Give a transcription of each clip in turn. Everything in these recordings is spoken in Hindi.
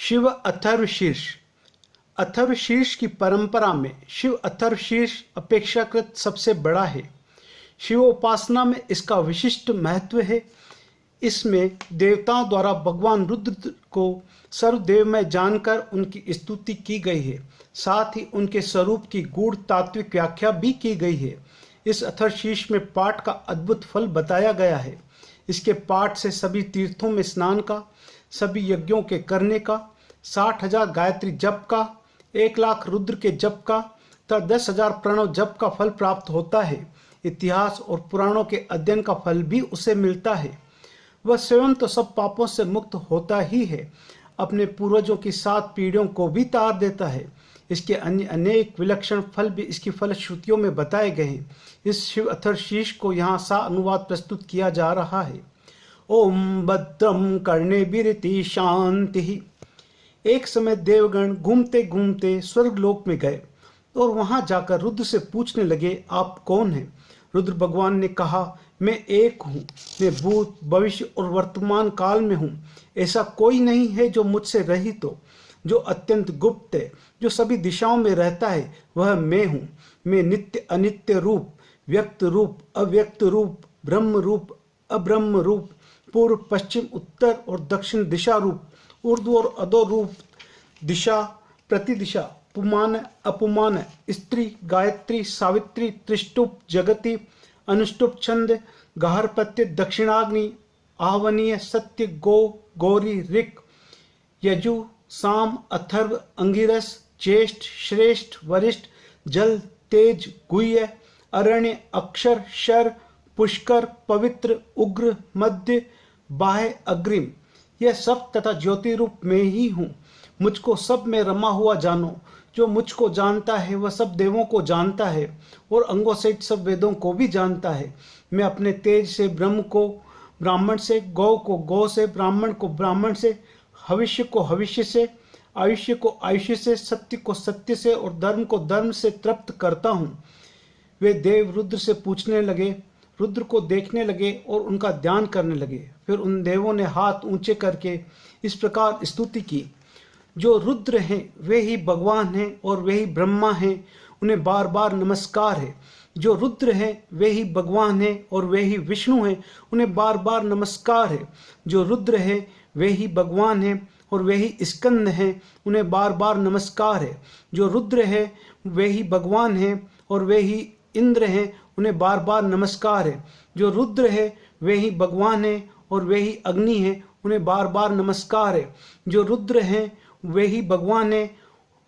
शिव अथर्वशीर्ष। अथर्वशीर्ष की परंपरा में शिव अथर्वशीर्ष अपेक्षाकृत सबसे बड़ा है। शिवोपासना में इसका विशिष्ट महत्व है। इसमें देवताओं द्वारा भगवान रुद्र को सर्वदेवमय जानकर उनकी स्तुति की गई है। साथ ही उनके स्वरूप की गूढ़ तात्विक व्याख्या भी की गई है। इस अथर्वशीर्ष में पाठ का अद्भुत फल बताया गया है। इसके पाठ से सभी तीर्थों में स्नान का, सभी यज्ञों के करने का, 60,000 गायत्री जप का, 1,00,000 रुद्र के जप का तथा 10,000 प्रणव जप का फल प्राप्त होता है। इतिहास और पुराणों के अध्ययन का फल भी उसे मिलता है। वह स्वयं तो सब पापों से मुक्त होता ही है, अपने पूर्वजों की 7 पीढ़ियों को भी तार देता है। इसके अन्य अनेक विलक्षण फल भी इसकी फलश्रुतियों में बताए गए हैं। इस शिव अथर्वशीर्ष को यहाँ सा अनुवाद प्रस्तुत किया जा रहा है। ओम भद्रम कर्णेभिरिति शांति। एक समय देवगण घूमते घूमते स्वर्गलोक में गए और वहां जाकर रुद्र से पूछने लगे, आप कौन हैं? रुद्र भगवान ने कहा, मैं एक हूँ। मैं भूत, भविष्य और वर्तमान काल में हूँ। ऐसा कोई नहीं है जो मुझसे रहित हो, जो अत्यंत गुप्त है, जो सभी दिशाओं में रहता है, वह मैं हूँ। मैं नित्य अनित्य रूप, व्यक्त रूप, अव्यक्त रूप, ब्रह्म रूप, अब्रह्म रूप, पूर्व, पश्चिम, उत्तर और दक्षिण दिशा रूप, ऊर्ध्व और अधो रूप, दिशा, प्रतिदिशा, पुमान, अपुमान, स्त्री, गायत्री, सावित्री, त्रिष्टुप, जगति, अनुष्टुप, छंद, गाहरपत्य, दक्षिणाग्नि, आहवनीय, सत्य, गो, गौरी, ऋक, यजु, साम, अथर्व, अंगिरस, ज्येष्ठ, श्रेष्ठ, वरिष्ठ, जल, तेज, गुह्य, अरण्य, अक्षर, शर, पुष्कर, पवित्र, उग्र, मध्य, बाह्य, अग्रिम, यह सब तथा ज्योति रूप में ही हूँ। मुझको सब में रमा हुआ जानो। जो मुझको जानता है वह सब देवों को जानता है और अंगों सहित सब वेदों को भी जानता है। मैं अपने तेज से ब्रह्म को ब्राह्मण से, गौ को गौ से, ब्राह्मण को ब्राह्मण से, भविष्य को भविष्य से, आयुष्य को आयुष्य से, सत्य को सत्य से और धर्म को धर्म से तृप्त करता हूँ। वे देव रुद्र से पूछने लगे, रुद्र को देखने लगे और उनका ध्यान करने लगे। फिर उन देवों ने हाथ ऊंचे करके इस प्रकार स्तुति की, जो रुद्र हैं वे ही भगवान हैं और वे ही ब्रह्मा हैं, उन्हें बार बार नमस्कार है। जो रुद्र हैं वे ही भगवान हैं और वे ही विष्णु हैं, उन्हें बार बार नमस्कार है। जो रुद्र हैं वे ही भगवान हैं और वे ही स्कंद हैं, उन्हें बार बार नमस्कार है। जो रुद्र है वे ही भगवान हैं और वे ही इंद्र हैं, उन्हें बार बार नमस्कार है। जो रुद्र है वे ही भगवान हैं और वे ही अग्नि हैं, उन्हें बार बार नमस्कार है। जो रुद्र हैं वे ही भगवान हैं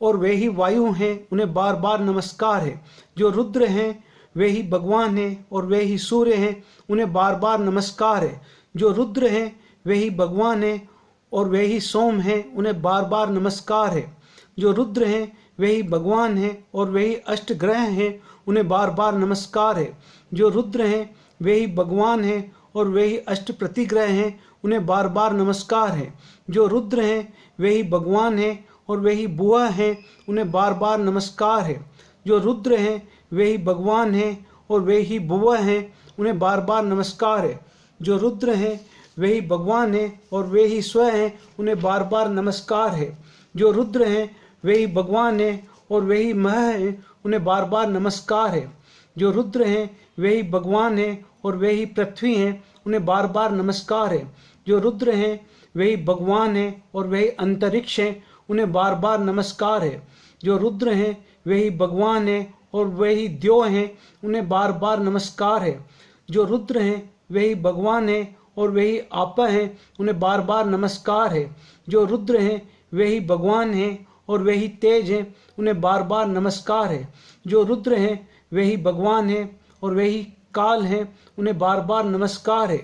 और वे ही वायु हैं, उन्हें बार बार नमस्कार है। जो रुद्र हैं वे ही भगवान हैं और वे ही सूर्य हैं, उन्हें बार बार नमस्कार है। जो रुद्र हैं वे ही भगवान हैं और वे ही सोम हैं, उन्हें बार बार नमस्कार है। जो रुद्र हैं वे ही भगवान हैं और वे ही अष्ट ग्रह हैं, उन्हें बार बार नमस्कार है। जो रुद्र हैं वे ही भगवान हैं और वे ही अष्ट प्रतिग्रह हैं, उन्हें बार बार नमस्कार है। जो रुद्र हैं वे ही भगवान हैं और वे ही बुआ हैं, उन्हें बार बार नमस्कार है। जो रुद्र हैं वे ही भगवान हैं और वे ही बुआ हैं, उन्हें बार बार नमस्कार है। जो रुद्र हैं वे ही भगवान हैं और वे ही स्वयं हैं, उन्हें बार बार नमस्कार है। जो रुद्र हैं वे ही भगवान हैं और वे ही मह हैं, उन्हें बार बार नमस्कार है। जो रुद्र हैं वे ही भगवान हैं और वे ही पृथ्वी हैं, उन्हें बार बार नमस्कार है। जो रुद्र हैं वे ही भगवान हैं और वे ही अंतरिक्ष हैं, उन्हें बार बार नमस्कार है। जो रुद्र हैं वे ही भगवान हैं और वे ही द्यो हैं, उन्हें बार बार नमस्कार है। जो रुद्र हैं वे ही भगवान हैं और वे ही आपा हैं, उन्हें बार बार नमस्कार है। जो रुद्र हैं वे ही भगवान हैं और वे ही तेज हैं, उन्हें बार बार नमस्कार है। जो रुद्र हैं वे ही भगवान हैं और वे ही काल हैं, उन्हें बार बार नमस्कार है।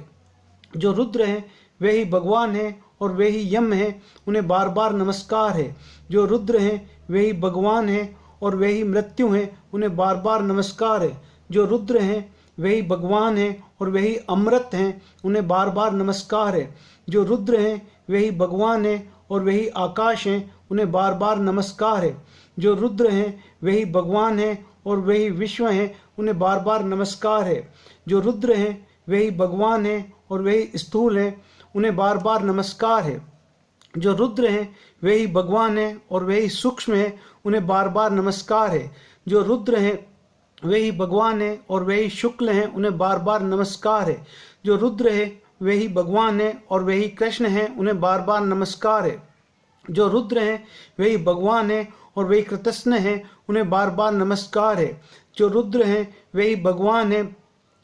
जो रुद्र हैं वे ही भगवान हैं और वे ही यम हैं, उन्हें बार बार नमस्कार है। जो रुद्र हैं वे ही भगवान हैं और वे ही मृत्यु हैं, उन्हें बार बार नमस्कार है। जो रुद्र हैं वे ही भगवान हैं और वे ही अमृत हैं, उन्हें बार बार नमस्कार है। जो रुद्र हैं वे ही भगवान हैं और वे ही आकाश हैं, उन्हें बार बार नमस्कार है। जो रुद्र हैं वे ही भगवान हैं और वे ही विश्व हैं, उन्हें बार बार नमस्कार है। जो रुद्र हैं वे ही भगवान हैं और वे ही स्थूल हैं, उन्हें बार बार नमस्कार है। जो रुद्र हैं वे ही भगवान हैं और वे ही सूक्ष्म हैं, उन्हें बार बार नमस्कार है। जो रुद्र हैं वे ही भगवान हैं और वे ही शुक्ल हैं, उन्हें बार बार नमस्कार है। जो रुद्र है वे ही भगवान हैं और वे ही कृष्ण हैं, उन्हें बार बार नमस्कार है। जो रुद्र हैं वे ही भगवान हैं और वे ही कृतस्न हैं, उन्हें बार बार नमस्कार है। जो रुद्र हैं वे ही भगवान हैं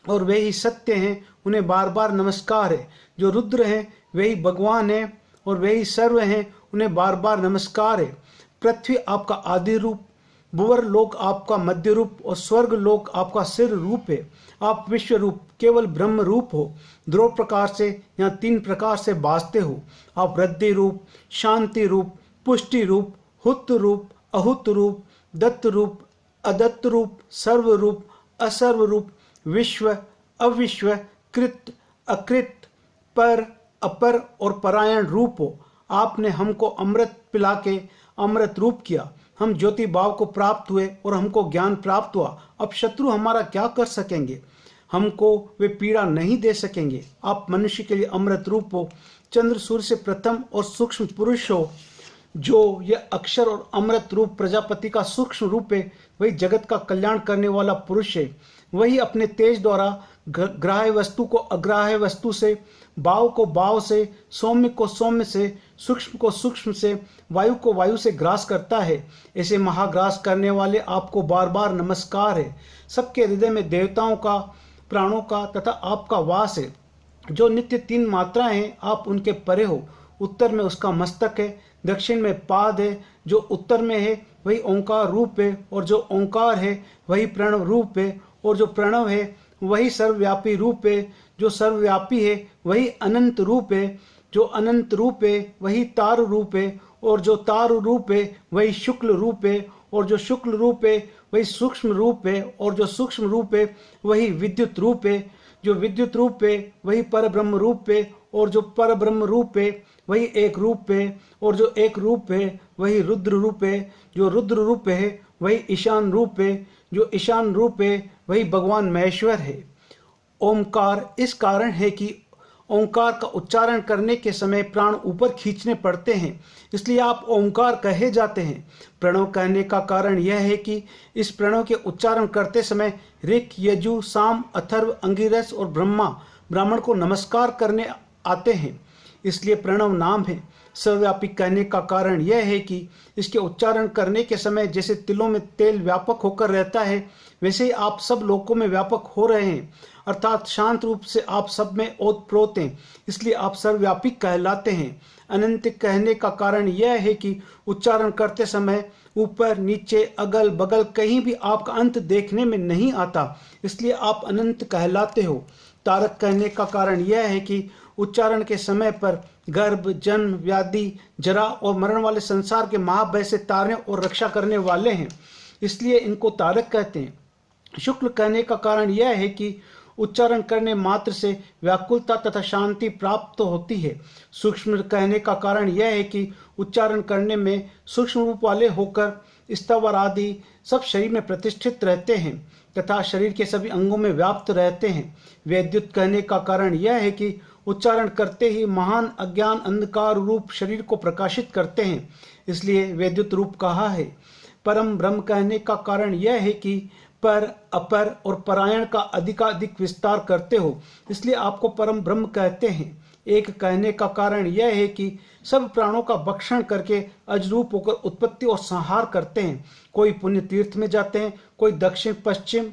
और वे ही सत्य हैं, उन्हें बार बार नमस्कार है। जो रुद्र हैं वे ही भगवान हैं और वे ही सर्व हैं, उन्हें बार बार नमस्कार है। पृथ्वी आपका आदि रूप, भुवर लोक आपका मध्य रूप और स्वर्ग लोक आपका सिर रूप है। आप विश्व रूप केवल ब्रह्म रूप हो, ध्रुव प्रकार से या 3 प्रकार से बाजते हो। आप वृद्धि रूप, शांति रूप, पुष्टि रूप, हुत रूप, अहुत रूप, दत्त रूप, अदत्त रूप, सर्व रूप, असर्व रूप, विश्व, अविश्व, कृत, अकृत, पर, अपर और परायण रूप हो। आपने हमको अमृत पिला के अमृत रूप किया, हम ज्योति भाव को प्राप्त हुए और हमको ज्ञान प्राप्त हुआ। अब शत्रु हमारा क्या कर सकेंगे? हमको वे पीड़ा नहीं दे सकेंगे। आप मनुष्य के लिए अमृत रूप हो, चंद्र सूर्य से प्रथम और सूक्ष्म पुरुष हो। जो यह अक्षर और अमृत रूप प्रजापति का सूक्ष्म रूप है, वही जगत का कल्याण करने वाला पुरुष है। वही अपने तेज द्वारा ग्राह्य वस्तु को अग्राह्य वस्तु से, भाव को भाव से, सौम्य को सौम्य से, सूक्ष्म को सूक्ष्म से, वायु को वायु से ग्रास करता है। ऐसे महाग्रास करने वाले आपको बार बार नमस्कार है। सबके हृदय में देवताओं का, प्राणों का तथा आपका वास है। जो नित्य 3 मात्राएं हैं, आप उनके परे हो। उत्तर में उसका मस्तक है, दक्षिण में पाद है। जो उत्तर में है वही ओंकार रूप है और जो ओंकार है वही प्रणव रूप है और जो प्रणव है वही सर्वव्यापी रूप है। जो सर्वव्यापी है वही अनंत रूप है। जो अनंत रूप है वही तार रूप है और जो तार रूप है वही शुक्ल रूप है और जो शुक्ल रूप है वही सूक्ष्म रूप है और जो सूक्ष्म रूप है वही विद्युत रूप है। जो विद्युत रूप है वही पर ब्रह्म रूप है और जो पर ब्रह्म रूप है वही एक रूप है और जो एक रूप है वही रुद्र रूप है। जो रुद्र रूप है वही ईशान रूप है। जो ईशान रूप है वही भगवान महेश्वर है। ओमकार इस कारण है कि ओंकार का उच्चारण करने के समय प्राण ऊपर खींचने पड़ते हैं, इसलिए आप ओंकार कहे जाते हैं। प्रणव कहने का कारण यह है कि इस प्रणव के उच्चारण करते समय ऋक, यजु, साम, अथर्व, अंगिरस और ब्राह्मण को नमस्कार करने आते हैं, इसलिए प्रणव नाम है। सर्वव्यापी कहने का कारण यह है कि इसके उच्चारण करने के समय जैसे तिलों में तेल व्यापक होकर रहता है, वैसे ही आप सब लोकों में व्यापक हो रहे हैं, अर्थात शांत रूप से आप सब में ओतप्रोत हैं, इसलिए आप सर्वव्यापी कहलाते हैं। अनंत कहने का कारण यह है कि उच्चारण करते समय ऊपर, नीचे, अगल बगल कहीं भी आपका अंत देखने में नहीं आता, इसलिए आप अनंत कहलाते हो। तारक कहने का कारण यह है कि उच्चारण के समय पर गर्भ, जन्म, व्याधि, जरा और मरण वाले संसार के महाभय से तारने और रक्षा करने वाले हैं, इसलिए इनको तारक कहते हैं। शुक्ल कहने का कारण यह है कि उच्चारण करने मात्र से व्याकुलता तथा शांति प्राप्त होती है। सूक्ष्म कहने का कारण यह है कि उच्चारण करने में सूक्ष्म रूप वाले होकर स्थावर आदि सब शरीर में प्रतिष्ठित रहते हैं तथा शरीर के सभी अंगों में व्याप्त रहते हैं। वैद्युत कहने का कारण यह है कि उच्चारण करते ही महान अज्ञान अंधकार रूप शरीर को प्रकाशित करते हैं, इसलिए वैद्युत रूप कहा है। परम ब्रह्म कहने का कारण यह है कि पर, अपर और परायण का अधिकाधिक विस्तार करते हो, इसलिए आपको परम ब्रह्म कहते हैं। एक कहने का कारण यह है कि सब प्राणों का भक्षण करके अजरूप होकर उत्पत्ति और संहार करते हैं। कोई पुण्य तीर्थ में जाते हैं, कोई दक्षिण, पश्चिम,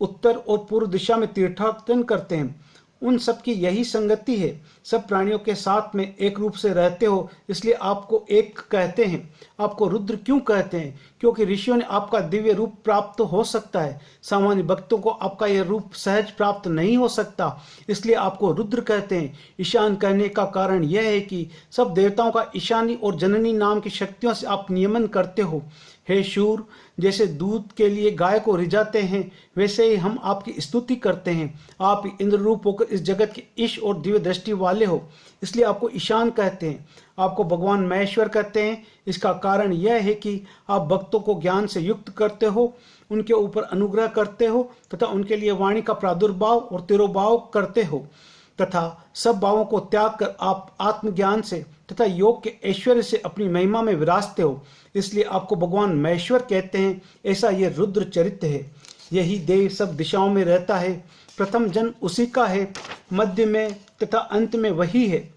उत्तर और पूर्व दिशा में तीर्थाटन करते हैं। उन सब की यही संगति है। सब प्राणियों के साथ में एक रूप से रहते हो, इसलिए आपको एक कहते हैं। आपको रुद्र क्यों कहते हैं? क्योंकि ऋषियों ने आपका दिव्य रूप प्राप्त हो सकता है, सामान्य भक्तों को आपका यह रूप सहज प्राप्त नहीं हो सकता, इसलिए आपको रुद्र कहते हैं। ईशान कहने का कारण यह है कि सब देवताओं का ईशानी और जननी नाम की शक्तियों से आप नियमन करते हो। हे शूर, जैसे दूध के लिए गाय को रिझाते हैं, वैसे ही हम आपकी स्तुति करते हैं। आप इंद्र रूप होकर इस जगत के ईश और दिव्य दृष्टि वाले हो, इसलिए आपको ईशान कहते हैं। आपको भगवान महेश्वर कहते हैं। इसका कारण यह है कि आप भक्तों को ज्ञान से युक्त करते हो, उनके ऊपर अनुग्रह करते हो तथा उनके लिए वाणी का प्रादुर्भाव और तिरोभाव करते हो तथा सब भावों को त्याग कर आप आत्मज्ञान से तथा योग के ऐश्वर्य से अपनी महिमा में विराजते हो, इसलिए आपको भगवान महेश्वर कहते हैं। ऐसा यह रुद्र चरित्र है। यही देव सब दिशाओं में रहता है। प्रथम जन्म उसी का है, मध्य में तथा अंत में वही है।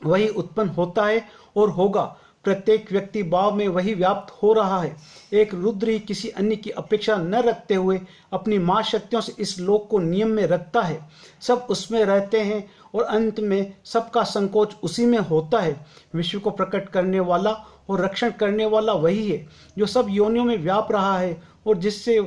वही उत्पन्न होता है और होगा। प्रत्येक व्यक्ति भाव में वही व्याप्त हो रहा है। एक रुद्र ही किसी अन्य की अपेक्षा न रखते हुए अपनी महाशक्तियों से इस लोक को नियम में रखता है। सब उसमें रहते हैं और अंत में सबका संकोच उसी में होता है। विश्व को प्रकट करने वाला और रक्षण करने वाला वही है जो सब योनियों में व्याप रहा है और जिससे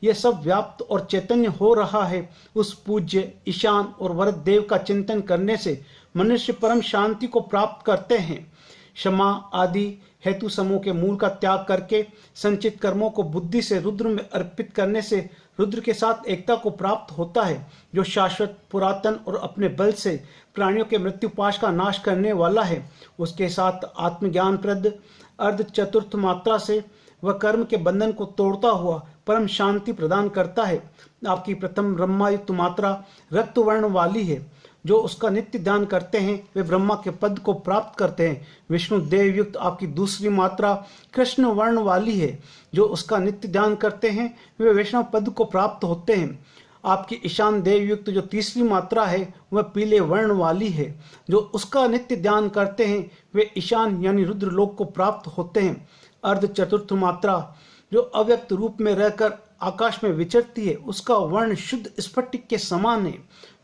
यह सब व्याप्त और चैतन्य हो रहा है। उस पूज्य, ईशान और वरद देव का चिंतन करने से मनुष्य परम शांति को प्राप्त करते हैं। क्षमा आदि हेतु समूह के मूल का त्याग करके संचित कर्मों को बुद्धि से रुद्र में अर्पित करने से रुद्र के साथ एकता को प्राप्त होता है, जो शाश्वत, पुरातन और अपने बल से प्राणियों के मृत्युपाश का नाश करने वाला है। उसके साथ आत्मज्ञान प्रद अर्ध चतुर्थ मात्रा से वह कर्म के बंधन को तोड़ता हुआ परम शांति प्रदान करता है। आपकी प्रथम ब्रह्मायुक्त मात्रा रक्त वर्ण वाली है। जो उसका नित्य ध्यान करते हैं वे ब्रह्मा के पद को प्राप्त करते हैं। विष्णु देव युक्त आपकी दूसरी मात्रा कृष्ण वर्ण वाली है। जो उसका नित्य ध्यान करते हैं वे वैष्णव पद को प्राप्त होते हैं। आपकी ईशान देव युक्त जो तीसरी मात्रा है वह पीले वर्ण वाली है। जो उसका नित्य ध्यान करते हैं वे ईशान यानी रुद्र लोक को प्राप्त होते हैं। अर्ध चतुर्थ मात्रा जो अव्यक्त रूप में रहकर आकाश में विचरती है, उसका वर्ण शुद्ध स्फटिक के समान है।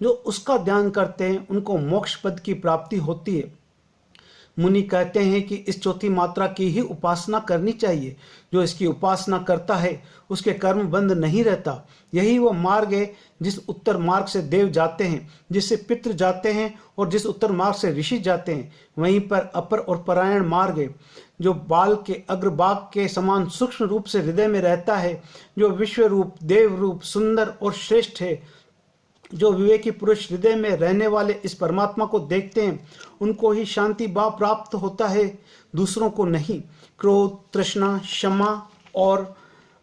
जो उसका ध्यान करते हैं उनको मोक्ष पद की प्राप्ति होती है। मुनि कहते हैं कि इस चौथी मात्रा की ही उपासना करनी चाहिए। जो इसकी उपासना करता है उसके कर्म बंद नहीं रहता। यही वो मार्ग है जिस उत्तर मार्ग से देव जाते हैं, जिससे पितृ जाते हैं और जिस उत्तर मार्ग से ऋषि जाते हैं। वहीं पर अपर और परायण मार्ग है जो बाल के अग्रभाग के समान सूक्ष्म रूप से हृदय में रहता है, जो विश्व रूप, देव रूप, सुंदर और श्रेष्ठ है। जो विवेकी पुरुष हृदय में रहने वाले इस परमात्मा को देखते हैं उनको ही शांति भाव प्राप्त होता है, दूसरों को नहीं। क्रोध, तृष्णा, क्षमा और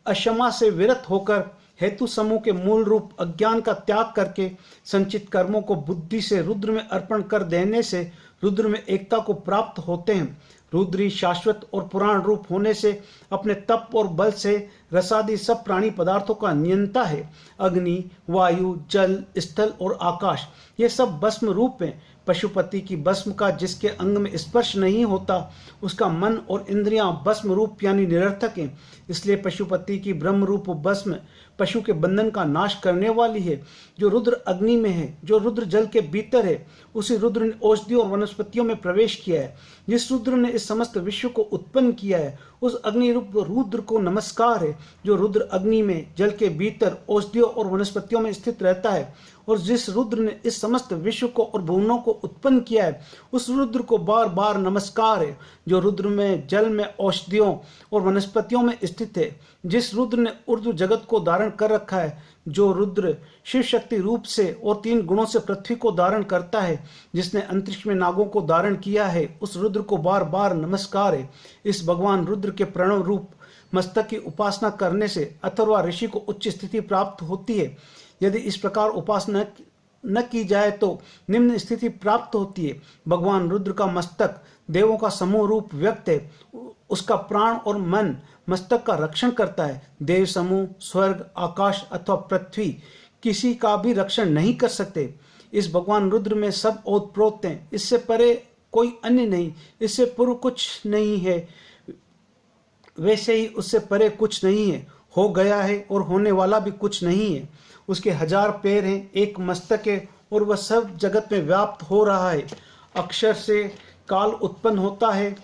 अक्षमा से विरत होकर हेतु समूह के मूल रूप अज्ञान का त्याग करके संचित कर्मों को बुद्धि से रुद्र में अर्पण कर देने से रुद्र में एकता को प्राप्त होते हैं। रुद्री शाश्वत और पुराण रूप होने से अपने तप और बल से रसादि सब प्राणी पदार्थों का नियंता है। अग्नि, वायु, जल, स्थल और आकाश ये सब भस्म रूप हैं। पशुपति की भस्म का जिसके अंग में स्पर्श नहीं होता उसका मन और इंद्रियां भस्म रूप यानी निरर्थक हैं। इसलिए पशुपति की ब्रह्म रूप भस्म पशु के बंधन का नाश करने वाली है। जो रुद्र अग्नि में है, जो रुद्र जल के भीतर है, उसी रुद्र ने औषधियों और वनस्पतियों में प्रवेश किया है। जिस रुद्र ने इस समस्त विश्व को उत्पन्न किया है उस अग्नि रूप रुद्र को नमस्कार है। जो रुद्र अग्नि में, जल के भीतर, औषधियों और वनस्पतियों में स्थित रहता है और जिस रुद्र ने इस समस्त विश्व को और भुवनों को उत्पन्न किया है उस रुद्र को बार बार नमस्कार है। जो रुद्र में, जल में, औषधियों और वनस्पतियों में स्थित है, जिस रुद्र ने ऊर्ध्व जगत को धारण कर रखा है, जो रुद्र शिव शक्ति रूप से और 3 गुणों से पृथ्वी को धारण करता है, जिसने अंतरिक्ष में नागों को धारण किया है, उस रुद्र को बार बार नमस्कार है। इस भगवान रुद्र के प्रणव रूप मस्तक की उपासना करने से अथर्वा ऋषि को उच्च स्थिति प्राप्त होती है। यदि इस प्रकार उपासना न की जाए तो निम्न स्थिति प्राप्त होती है। भगवान रुद्र का मस्तक देवों का समूह रूप व्यक्त है। उसका प्राण और मन मस्तक का रक्षण करता है। देव समूह, स्वर्ग, आकाश अथवा पृथ्वी किसी का भी रक्षण नहीं कर सकते। इस भगवान रुद्र में सब ओतप्रोत हैं। इससे परे कोई अन्य नहीं, इससे पूर्व कुछ नहीं है, वैसे ही उससे परे कुछ नहीं है। हो गया है और होने वाला भी कुछ नहीं है। उसके 1000 पैर हैं, एक मस्तक है और वह सब जगत में व्याप्त हो रहा है। अक्षर से काल उत्पन्न होता है।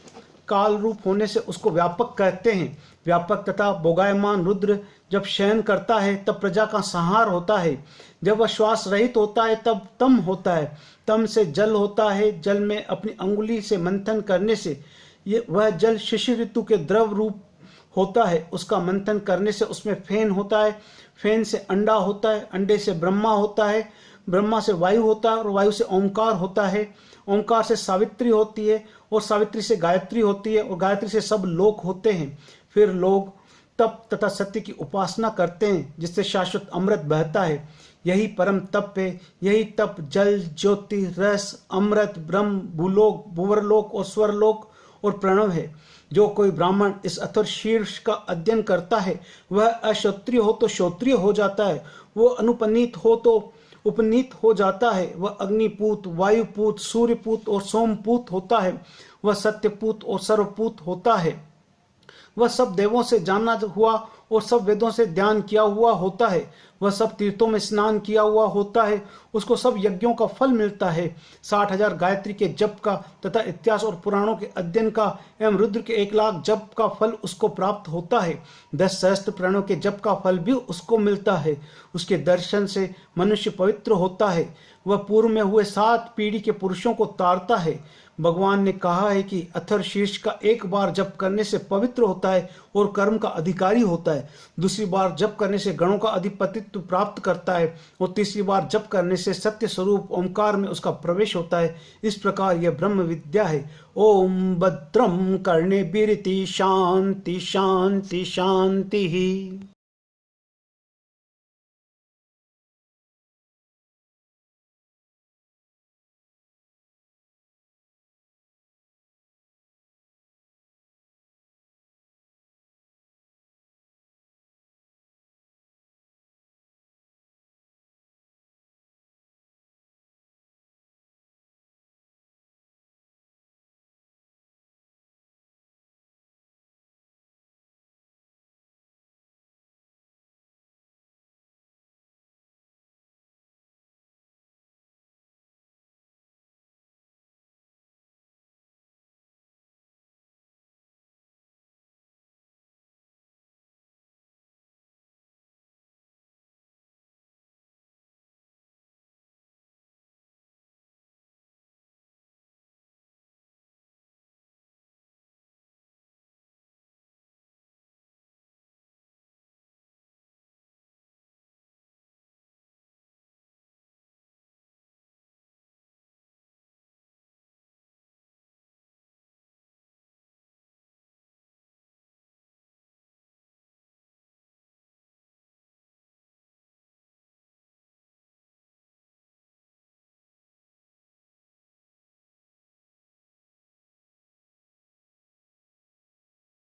काल रूप होने से उसको व्यापक कहते हैं। व्यापक तथा भोगायमान रुद्र जब शयन करता है तब प्रजा का संहार होता है। जब वह श्वास रहित होता है तब तम होता है। तम से जल होता है। जल में अपनी अंगुली से मंथन करने से वह जल शिशिर ऋतु के द्रव रूप होता है। उसका मंथन करने से उसमें फेन होता है। फेन से अंडा होता है। अंडे से ब्रह्मा होता है। ब्रह्मा से वायु होता है और वायु से ओंकार होता है। ओंकार से सावित्री होती है और सावित्री से गायत्री होती है और गायत्री से सब लोक होते हैं। फिर लोग तप तथा सत्य की उपासना करते हैं जिससे शाश्वत अमृत बहता है। यही परम तप है। यही तप जल, ज्योति, रस, अमृत, ब्रह्म, भूलोक, भूवरलोक और स्वरलोक और प्रणव है। जो कोई ब्राह्मण इस अथर्व शीर्ष का अध्ययन करता है वह अक्षत्रिय हो तो क्षत्रिय हो जाता है, वो अनुपनीत हो तो उपनीत हो जाता है, वह अग्निपूत, वायुपूत, सूर्यपूत और सोमपूत होता है, वह सत्यपूत और सर्वपूत होता है। वह सब देवों से जाना हुआ और सब वेदों से ध्यान किया हुआ होता है, वह सब तीर्थों में स्नान किया हुआ होता है, उसको सब यज्ञों का फल मिलता है। 60,000 गायत्री के जप का तथा इतिहास और पुराणों के अध्ययन का एवं रुद्र के 1,00,000 जप का फल उसको प्राप्त होता है। 10 सहस्त्र प्राणों के जप का फल भी उसको मिलता है। उसके दर्शन से मनुष्य पवित्र होता है। वह पूर्व में हुए 7 पीढ़ी के पुरुषों को तारता है। भगवान ने कहा है कि अथर्व शीर्ष का एक बार जप करने से पवित्र होता है और कर्म का अधिकारी होता है, दूसरी बार जप करने से गणों का अधिपतित्व प्राप्त करता है और तीसरी बार जप करने से सत्य स्वरूप ओंकार में उसका प्रवेश होता है। इस प्रकार यह ब्रह्म विद्या है। ओम भद्रम कर्णेभिर्ति शांति शांति शांति।